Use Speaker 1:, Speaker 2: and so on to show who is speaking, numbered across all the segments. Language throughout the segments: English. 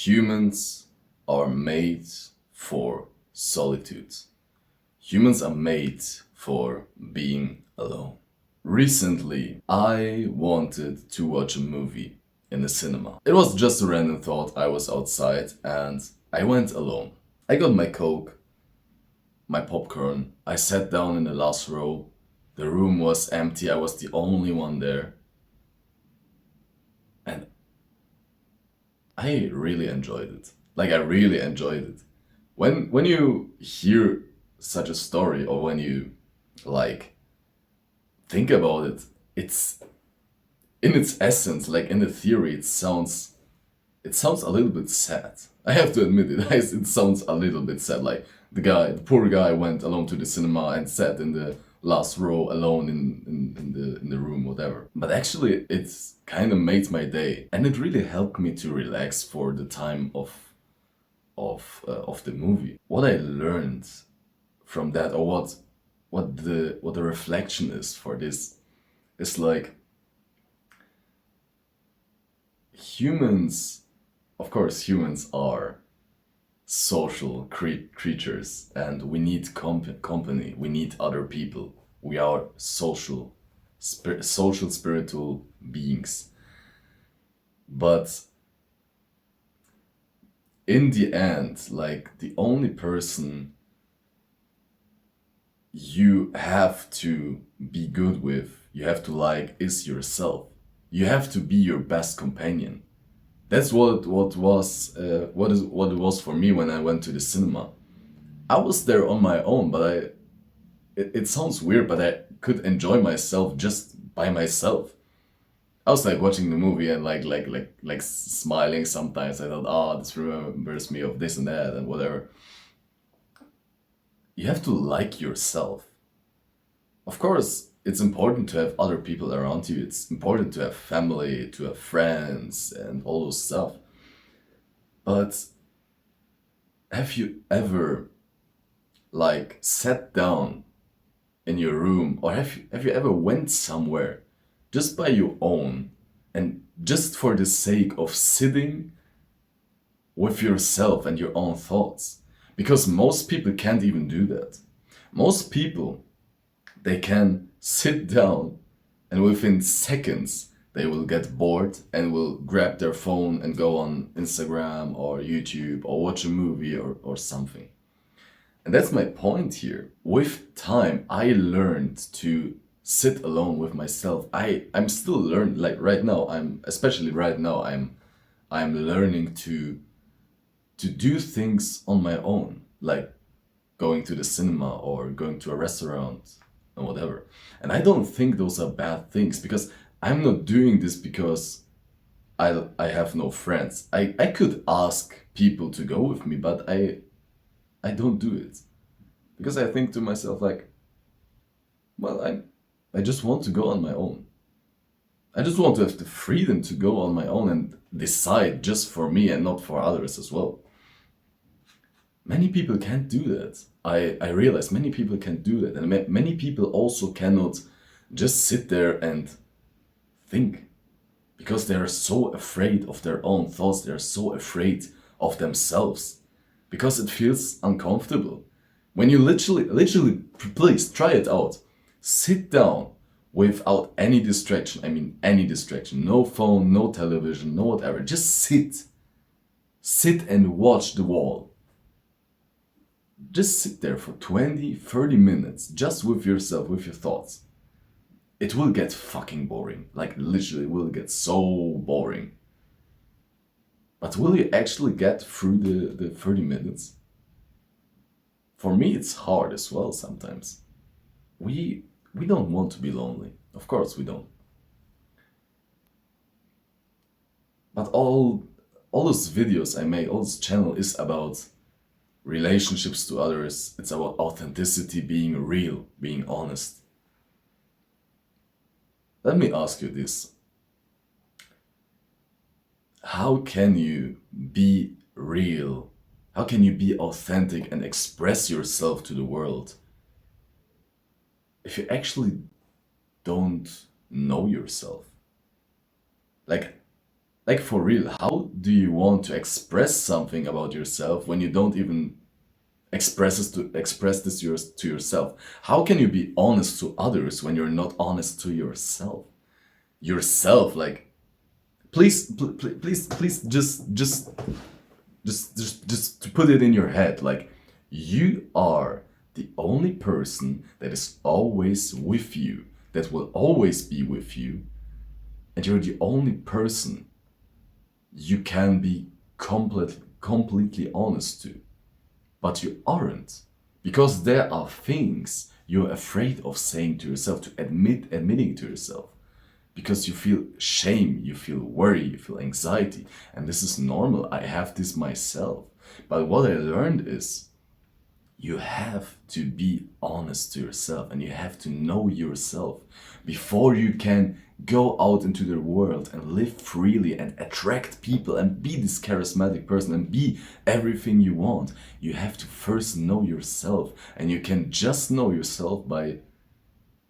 Speaker 1: Humans are made for solitude. Humans are made for being alone. Recently, I wanted to watch a movie in the cinema. It was just a random thought. I was outside and I went alone. I got my Coke, my popcorn. I sat down in the last row. The room was empty. I was the only one there. And I really enjoyed it. Like I really enjoyed it. When you hear such a story or when you like think about it, it's in its essence, like in the theory, it sounds a little bit sad. I have to admit it. It sounds a little bit sad. Like the poor guy went alone to the cinema and sat in the last row alone in the room, whatever. But actually, it's kind of made my day, and it really helped me to relax for the time of the movie. What I learned from that, or what the reflection is for this, is like humans. Of course, humans are social creatures, and we need company. We need other people. We are social spiritual beings. But in the end, like the only person you have to be good with, you have to like, is yourself. You have to be your best companion. That's what it was for me when I went to the cinema. I was there on my own, but it sounds weird, but I could enjoy myself just by myself. I was like watching the movie and like smiling sometimes. I thought, oh, this remembers me of this and that and whatever. You have to like yourself. Of course, it's important to have other people around you. It's important to have family, to have friends, and all those stuff. But have you ever like sat down in your room, or have you ever went somewhere just by your own and just for the sake of sitting with yourself and your own thoughts? Because most people can't even do that. Most people, they can sit down and within seconds they will get bored and will grab their phone and go on Instagram or YouTube or watch a movie or something. And that's my point here. With time, I learned to sit alone with myself. I'm still learning. Like right now, especially right now, I'm learning to do things on my own, like going to the cinema or going to a restaurant and whatever. And I don't think those are bad things, because I'm not doing this because I have no friends. I could ask people to go with me, but I don't do it because I think to myself like, well, I just want to go on my own. I just want to have the freedom to go on my own and decide just for me and not for others as well. Many people can't do that. I realize many people can't do that. And many people also cannot just sit there and think, because they are so afraid of their own thoughts. They are so afraid of themselves because it feels uncomfortable. When you literally, please try it out. Sit down without any distraction. I mean, any distraction. No phone, no television, no whatever. Just sit. Sit and watch the wall. Just sit there for 20, 30 minutes just with yourself, with your thoughts. It will get fucking boring. Like, literally, it will get so boring. But will you actually get through the 30 minutes? For me, it's hard as well sometimes. We don't want to be lonely. Of course we don't. But all those videos I make, all this channel is about relationships to others. It's about authenticity, being real, being honest. Let me ask you this. How can you be real? How can you be authentic and express yourself to the world if you actually don't know yourself? Like, Like for real, how do you want to express something about yourself when you don't even express this to yourself? How can you be honest to others when you're not honest to yourself? Yourself, like, please, just to put it in your head, like, you are the only person that is always with you, that will always be with you, and you're the only person you can be completely honest to. But you aren't, because there are things you're afraid of saying to yourself, to admitting to yourself, because you feel shame, you feel worry, you feel anxiety, and this is normal. I have this myself. But what I learned is you have to be honest to yourself, and you have to know yourself before you can go out into the world and live freely and attract people and be this charismatic person and be everything you want. You have to first know yourself, and you can just know yourself by,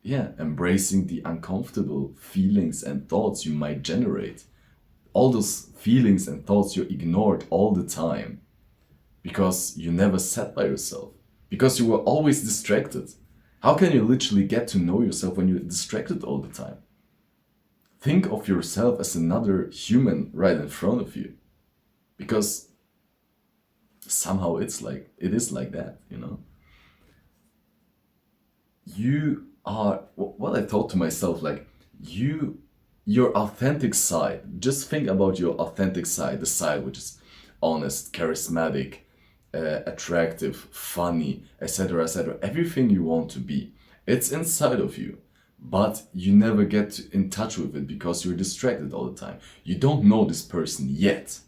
Speaker 1: yeah, embracing the uncomfortable feelings and thoughts you might generate. All those feelings and thoughts you ignored all the time because you never sat by yourself, because you were always distracted. How can you literally get to know yourself when you're distracted all the time? Think of yourself as another human right in front of you, because somehow it is like that, you know? You are what I thought to myself, like, your authentic side, just think about your authentic side, the side which is honest, charismatic, attractive, funny, etc., etc., everything you want to be, it's inside of you, but you never in touch with it because you're distracted all the time. You don't know this person yet.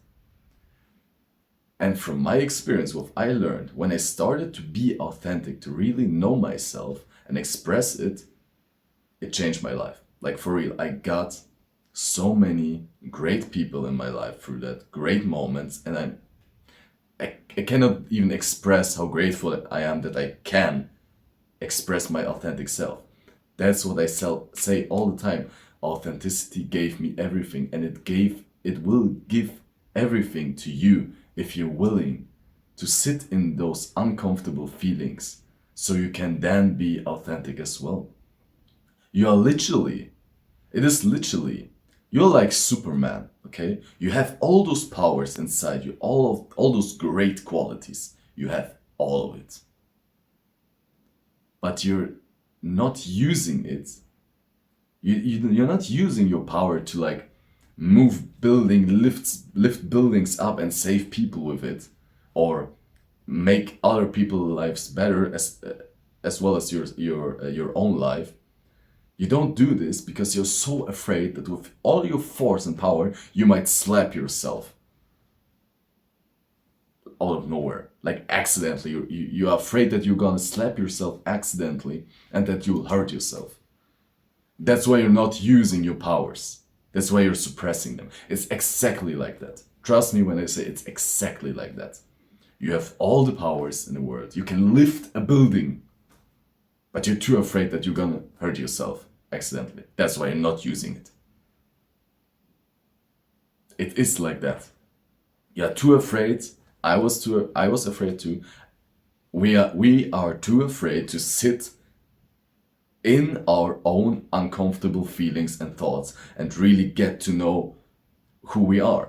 Speaker 1: And from my experience, what I learned when I started to be authentic, to really know myself and express it, it changed my life. Like for real, I got so many great people in my life through that, great moments, and I cannot even express how grateful I am that I can express my authentic self. That's what I say all the time. Authenticity gave me everything, and it will give everything to you if you're willing to sit in those uncomfortable feelings so you can then be authentic as well. You are literally, it is literally, you're like Superman, okay? You have all those powers inside you, all those great qualities. You have all of it. But you're not using it. You're not using your power to, like, lift buildings up and save people with it, or make other people's lives better as well as your own life. You don't do this because you're so afraid that with all your force and power you might slap yourself out of nowhere, like accidentally. You're afraid that you're gonna slap yourself accidentally and that you'll hurt yourself. That's why you're not using your powers. That's why you're suppressing them. It's exactly like that. Trust me when I say it's exactly like that. You have all the powers in the world. You can lift a building, but you're too afraid that you're gonna hurt yourself accidentally. That's why you're not using it. It is like that. You're too afraid. I was afraid too. We are too afraid to sit in our own uncomfortable feelings and thoughts and really get to know who we are.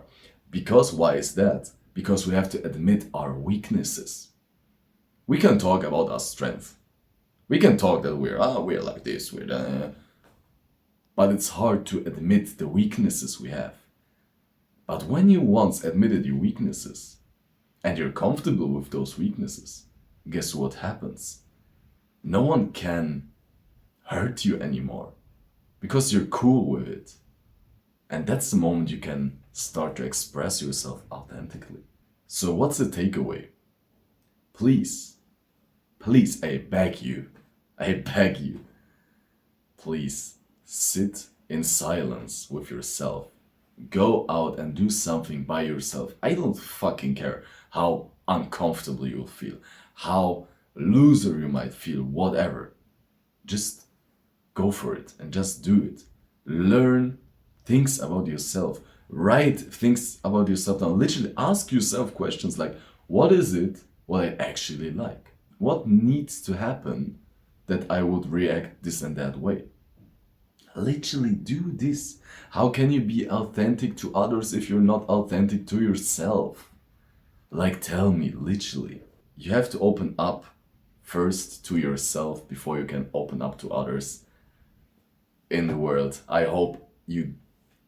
Speaker 1: Because why is that? Because we have to admit our weaknesses. We can talk about our strength. We can talk that we're like this, we're that. But it's hard to admit the weaknesses we have. But when you once admitted your weaknesses and you're comfortable with those weaknesses, guess what happens? No one can hurt you anymore because you're cool with it. And that's the moment you can start to express yourself authentically. So what's the takeaway? Please, I beg you, please sit in silence with yourself. Go out and do something by yourself. I don't fucking care how uncomfortable you'll feel, how loser you might feel, whatever. Just go for it and just do it. Learn things about yourself. Write things about yourself down. Literally ask yourself questions like, what is it what I actually like? What needs to happen that I would react this and that way? Literally do this. How can you be authentic to others if you're not authentic to yourself? Like, tell me, literally. You have to open up first to yourself before you can open up to others in the world. I hope you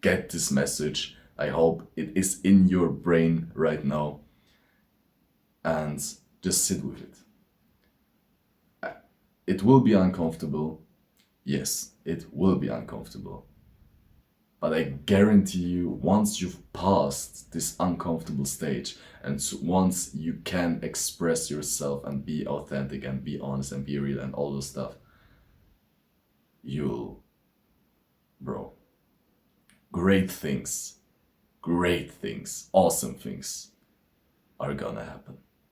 Speaker 1: get this message. I hope it is in your brain right now, and just sit with it. It will be uncomfortable. Yes, it will be uncomfortable. But I guarantee you, once you've passed this uncomfortable stage, and once you can express yourself and be authentic and be honest and be real and all those stuff, you'll, bro, great things, awesome things are gonna happen.